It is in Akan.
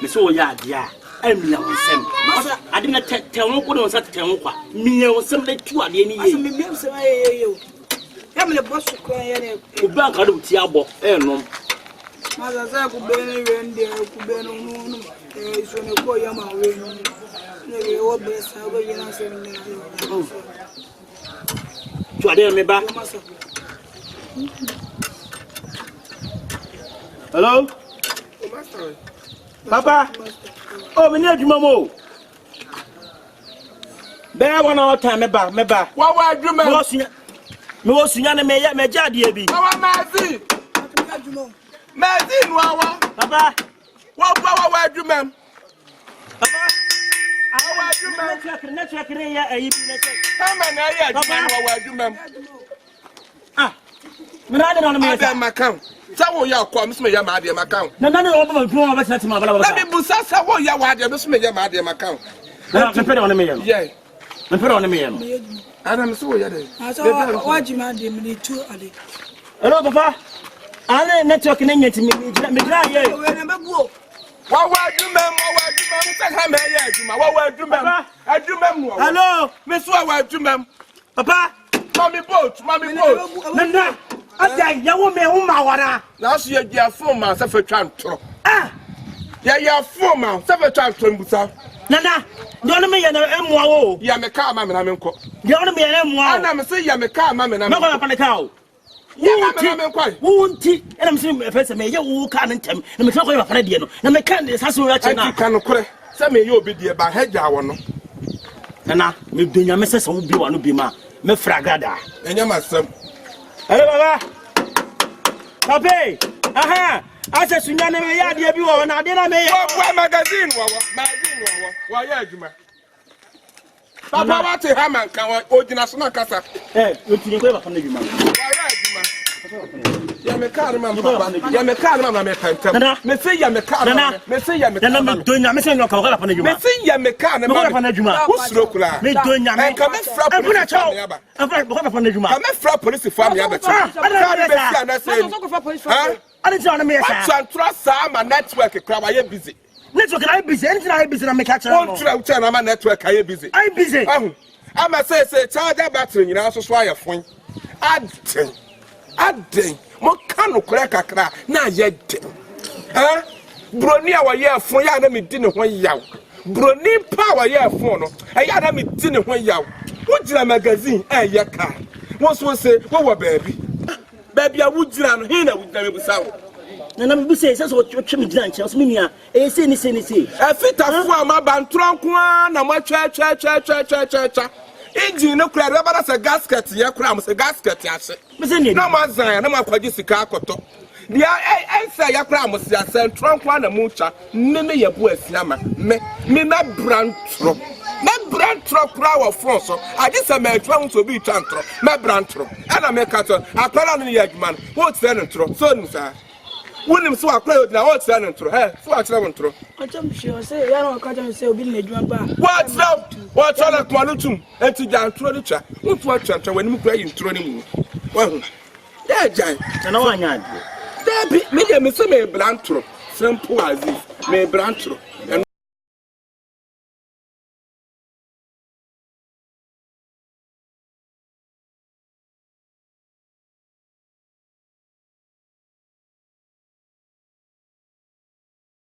me so ya dia amia wonsem ade na tewo ko no sa tewo kwa mia wonsem na tu ade ni ye asa me biam se ayeyo ya me le boss ko ya ne o ba ka do ti abo nom maza za ku be ni wende ku be no no so ne ko ya ma we ni wo be sa go yana se ni tu ade me ba hello papa oh me need mamo be one hour time me ba wa adwuma me wo sunya ne me jade bi wa mazi nuawa papa wa adwuma papa wa adwuma network re ya ayi bi network kama na ya adwuma wa adwuma me na de na me ya makan sawo ya kwa me ya ma de makan na o ba fu ba sati ma bala na me busa sawo ya wa de me ya ma de makan na me pere on me yam yeah me pere on me yam ana me so ya de wajima de me tu ale hello papa ale network na nyeti me gra ye we na bebuo wa adwuma se ha me ya adwuma wa adwuma mu hello me so wa adwuma papa mami boat nana ada ya wo me ho ma wara na so ya dia phone ma se fa twa ntro ya phone ma se fa twa ntro mbusa nana de on me ya na emwa wo ya me ka ma me na me nko de on me ya na emwa ana me se ya me ka ma me na me ko pa ne ka o ya ma me na me nko wunti ena me se fa se me ya wo ka ne ntem na me ko ya fa de no na me ka de saso ya che na ka no kore se me ye obi de ba ha gya wo no nana me donya me se so bi wa no bi ma me fragada enya masam hello baba papi aha asa sunya ne me ya de bi wo na de na me ya wa magazine wa ya adwuma papa wa te ha man kan wa ogina so na kasa otinye ko ba fa na adwuma wa ya adwuma ya me ka ma papa ya me ka ma me pantem me se ya me ka me se ya me ka na me donya me se no ka fa na adwuma me se ya me ka na me fa na adwuma usro kula me donya me ka me fra police fa na adwuma ka me fra police fa me aba ka me be si ana se so ko fa police fa ani ti ona me ya sa transfer sa ma network kra wa ye busy network I busy anything I busy na me catch on tra na ma network I busy I busy ama say charger battery nyina so so aye fon aden mo kan okura kakra na ye den broni a wa ye fon ya na me di ne ho yaw broni pa wa ye fon no e ya na me di ne ho yaw wo gira magazine ye ka wo so say wo baby a wo gira no he na wo gira me busawo na me buse se so twem gira nche so me nua e se ni afitafu a ma bantronko na mo twa engine no kura rubber say gasket ye kura mo say gasket ase me se ni na mo zan na mo kwaji sika akoto dia say ye kura mo say ase tronko na mo twa me ye bu asiama me na brantro kura wa phone so adi say me twa so bi twa ntro me brantro ana me ka to akwara no ye adwuma no wo tse no ntro so ni sa wonim so akwara odina wo tse no ntro so akira ntro acham sure say ya no ka jam say obi na adwuma ba what na kwa no tum enti jan tro ni twa wo twa twa wani mu kura yi ntro ni mu wa hu da jan na wa nya ade da bi me ye me se me brantro simple as this me brantro